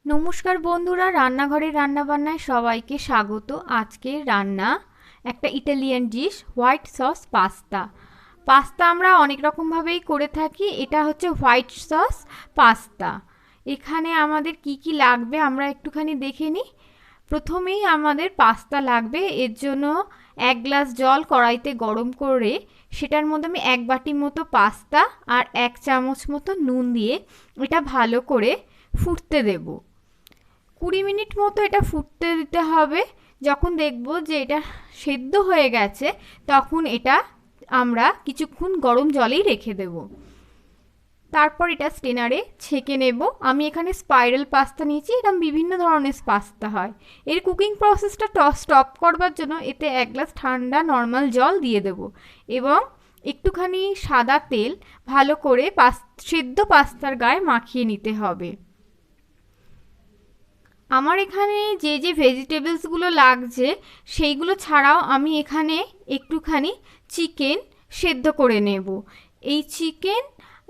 নমস্কার বন্ধুরা, রান্নাঘরে রান্নাবান্নায় সবাইকে স্বাগত। আজকে রান্না একটা Italian dish, white sauce pasta. Pasta আমরা অনেক রকমভাবেই করে থাকি, এটা হচ্ছে হোয়াইট সস পাস্তা। এখানে আমাদের কি কি লাগবে আমরা একটুখানি দেখে নিই। প্রথমেই আমাদের পাস্তা লাগবে। এর জন্য 1 গ্লাস জল কড়াইতে গরম করে সেটার মধ্যে আমি 1 বাটি মতো পাস্তা আর 1 চামচ মতো নুন দিয়ে এটা ভালো করে ফুটতে দেবো। 20 মিনিট মতো এটা ফুটতে দিতে হবে। যখন দেখব যে এটা সেদ্ধ হয়ে গেছে তখন এটা আমরা কিছুক্ষণ গরম জলেই রেখে দেব। তারপর এটা স্টেনারে ছেঁকে নেব। আমি এখানে স্পাইরাল পাস্তা নিয়েছি, এরকম বিভিন্ন ধরনের পাস্তা হয়। এর কুকিং প্রসেসটা স্টপ করবার জন্য এতে 1 গ্লাস ঠান্ডা নর্মাল জল দিয়ে দেব এবং একটুখানি সাদা তেল ভালো করে সেদ্ধ পাস্তার গায়ে মাখিয়ে নিতে হবে। আমার এখানে যে যে ভেজিটেবলসগুলো লাগছে সেইগুলো ছাড়াও আমি এখানে একটুখানি চিকেন সেদ্ধ করে নেব। এই চিকেন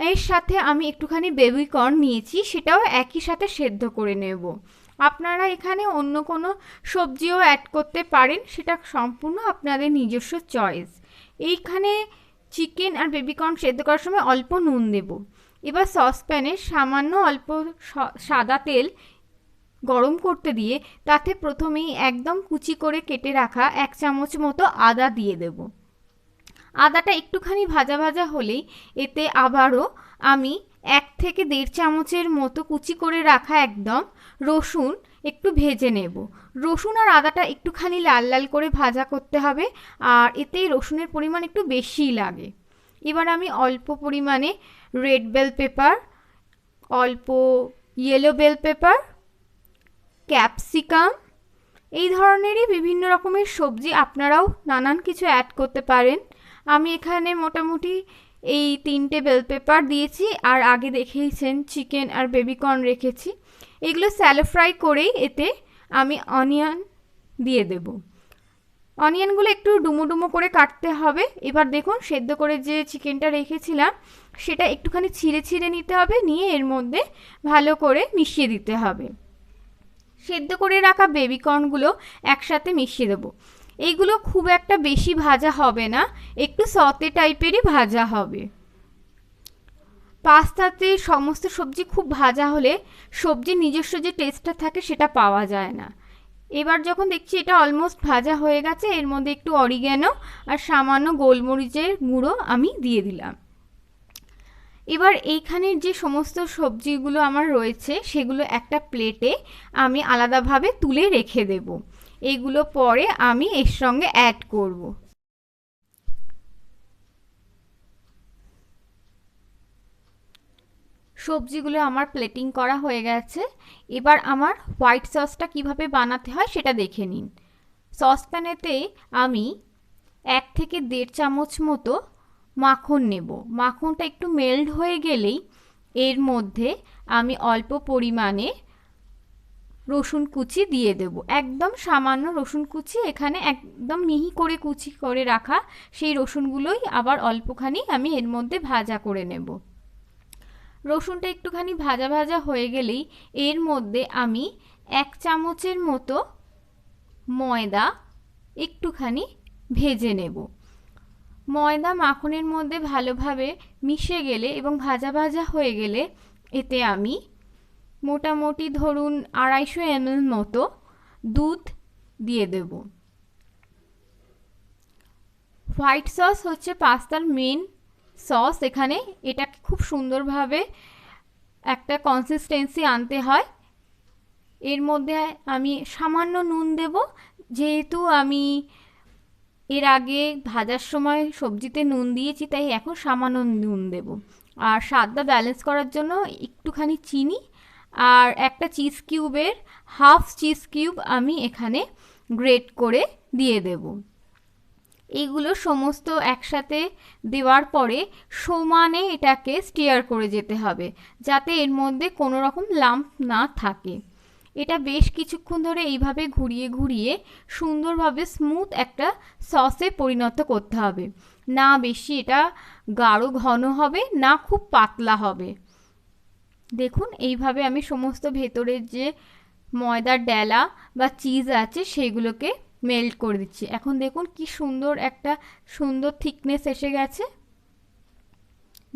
এর সাথে আমি একটুখানি বেবি কর্ন নিয়েছি, সেটাও একই সাথে সেদ্ধ করে নেব। আপনারা এখানে অন্য কোনো সবজিও অ্যাড করতে পারেন, সেটা সম্পূর্ণ আপনাদের নিজস্ব চয়েস। এইখানে চিকেন আর বেবি কর্ন সেদ্ধ করার সময় অল্প নুন দেব। এবার সসপ্যানে সামান্য অল্প সাদা তেল গরম করতে দিয়ে তাতে প্রথমেই একদম কুচি করে কেটে রাখা 1 চামচ মতো আদা দিয়ে দেব। আদাটা একটুখানি ভাজা ভাজা হলেই এতে আবারও আমি 1 থেকে 1.5 চামচের মতো কুচি করে রাখা একদম রসুন একটু ভেজে নেব। রসুন আর আদাটা একটুখানি লাল লাল করে ভাজা করতে হবে, আর এতে রসুনের পরিমাণ একটু বেশিই লাগে। এবার আমি অল্প পরিমাণে রেড বেল পেপার, অল্প ইয়েলো বেল পেপার, ক্যাপসিকাম, এই ধরনেরই বিভিন্ন রকমের সবজি আপনারাও নানান কিছু অ্যাড করতে পারেন। আমি এখানে মোটামুটি এই 3টে বেল পেপার দিয়েছি, আর আগে দেখেইছেন চিকেন আর বেবিকর্ন রেখেছি। এগুলো স্যালো ফ্রাই করেই এতে আমি অনিয়ন দিয়ে দেব। অনিয়নগুলো একটু ডুমো ডুমো করে কাটতে হবে। এবার দেখুন সেদ্ধ করে যে চিকেনটা রেখেছিলাম সেটা একটুখানি ছিঁড়ে ছিঁড়ে নিতে হবে, নিয়ে এর মধ্যে ভালো করে মিশিয়ে দিতে হবে। সেদ্ধ করে রাখা বেবিকর্নগুলো একসাথে মিশিয়ে দেবো। এইগুলো খুব একটা বেশি ভাজা হবে না, একটু সতে টাইপেরই ভাজা হবে। পাস্তাতে সমস্ত সবজি খুব ভাজা হলে সবজির নিজস্ব যে টেস্টটা থাকে সেটা পাওয়া যায় না। এবার যখন দেখছি এটা অলমোস্ট ভাজা হয়ে গেছে, এর মধ্যে একটু অরিগ্যানো আর সামান্য গোলমরিচের গুঁড়ো আমি দিয়ে দিলাম। এবার এইখানের যে সমস্ত সবজিগুলো আমার রয়েছে সেগুলো একটা প্লেটে আমি আলাদাভাবে তুলে রেখে দেব। এগুলো পরে আমি এর সঙ্গে অ্যাড করব। সবজিগুলো আমার প্লেটিং করা হয়ে গেছে। এবার আমার হোয়াইট সসটা কিভাবে বানাতে হয় সেটা দেখে নিন। সসপ্যানেতে আমি 1 থেকে 1.5 চামচ মতো মাখন নেব। মাখনটা একটু মেল্ট হয়ে গেলেই এর মধ্যে আমি অল্প পরিমাণে রসুন কুচি দিয়ে দেব। একদম সামান্য রসুন কুচি, এখানে একদম মিহি করে কুচি করে রাখা সেই রসুনগুলোই আবার অল্পখানি আমি এর মধ্যে ভাজা করে নেব। রসুনটা একটুখানি ভাজা ভাজা হয়ে গেলেই এর মধ্যে আমি 1 চামচের মতো ময়দা একটুখানি ভেজে নেব। ময়দা মাখনের মধ্যে ভালোভাবে মিশে গেলে এবং ভাজা ভাজা হয়ে গেলে এতে আমি মোটামুটি ধরুন 250 ml মতো দুধ দিয়ে দেব। হোয়াইট সস হচ্ছে পাস্তার মেন সস। এখানে এটাকে খুব সুন্দরভাবে একটা কনসিস্টেন্সি আনতে হয়। এর মধ্যে আমি সামান্য নুন দেব, যেহেতু আমি এর আগে ভাজার সময় সবজিতে নুন দিয়েছি তাই এখন সামান্য নুন দেব। আর স্বাদটা ব্যালেন্স করার জন্য একটুখানি চিনি আর একটা চিজ কিউবের হাফ চিজ কিউব আমি এখানে গ্রেট করে দিয়ে দেব। এইগুলো সমস্ত একসাথে দেওয়ার পরে সমানে এটাকে স্টিয়ার করে যেতে হবে, যাতে এর মধ্যে কোনো রকম লাম্প না থাকে। এটা বেশ কিছুক্ষণ ধরে এইভাবে ঘুরিয়ে ঘুরিয়ে সুন্দরভাবে স্মুথ একটা সসে পরিণত করতে হবে। না বেশি এটা গাঢ় ঘন হবে, না খুব পাতলা হবে। দেখুন এইভাবে আমি সমস্ত ভেতরের যে ময়দার ডেলা বা চিজ আছে সেগুলোকে মেল্ট করে দিচ্ছি। এখন দেখুন কি সুন্দর একটা সুন্দর থিকনেস এসে গেছে।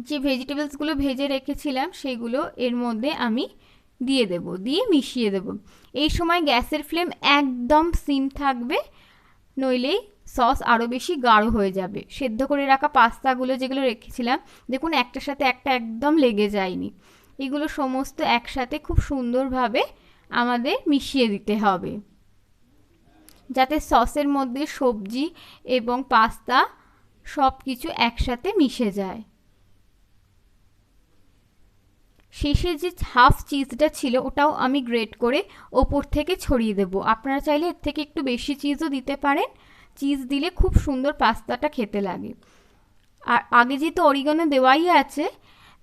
যে ভেজিটেবলসগুলো ভেজে রেখেছিলাম সেগুলো এর মধ্যে আমি দিয়ে দেব, দিয়ে মিশিয়ে দেব। এই সময় গ্যাসের ফ্লেম একদম সিম থাকবে, নইলেই সস আরও বেশি গাঢ় হয়ে যাবে। সেদ্ধ করে রাখা পাস্তাগুলো যেগুলো রেখেছিলাম দেখুন একটার সাথে একটা একদম লেগে যায়নি। এগুলো সমস্ত একসাথে খুব সুন্দরভাবে আমাদের মিশিয়ে দিতে হবে, যাতে সসের মধ্যে সবজি এবং পাস্তা সব কিছু একসাথে মিশে যায়। শেষে যে হাফ চিজটা ছিল ওটাও আমি গ্রেট করে ওপর থেকে ছড়িয়ে দেব। আপনারা চাইলে এর থেকে একটু বেশি চিজও দিতে পারেন, চিজ দিলে খুব সুন্দর পাস্তাটা খেতে লাগে। আর আগে যেহেতু অরিগানো দেওয়াই আছে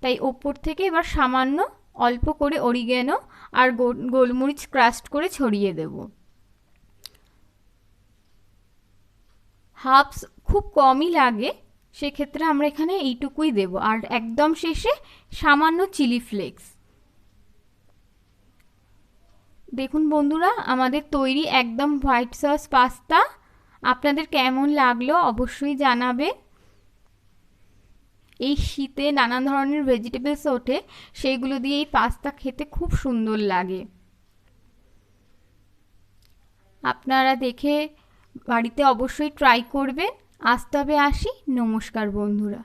তাই ওপর থেকে এবার সামান্য অল্প করে অরিগানো আর গোলমরিচ ক্রাস্ট করে ছড়িয়ে দেব। হাফস খুব কমই লাগে, সেক্ষেত্রে আমরা এখানে এইটুকুই দেব। আর একদম শেষে সামান্য চিলি ফ্লেক্স। দেখুন বন্ধুরা আমাদের তৈরি একদম হোয়াইট সস পাস্তা। আপনাদের কেমন লাগলো অবশ্যই জানাবেন। এই শীতে নানা ধরনের ভেজিটেবলস ওঠে, সেইগুলো দিয়ে এই পাস্তা খেতে খুব সুন্দর লাগে। আপনারা দেখে বাড়িতে অবশ্যই ট্রাই করবেন। আজ তবে আসি, নমস্কার বন্ধুরা।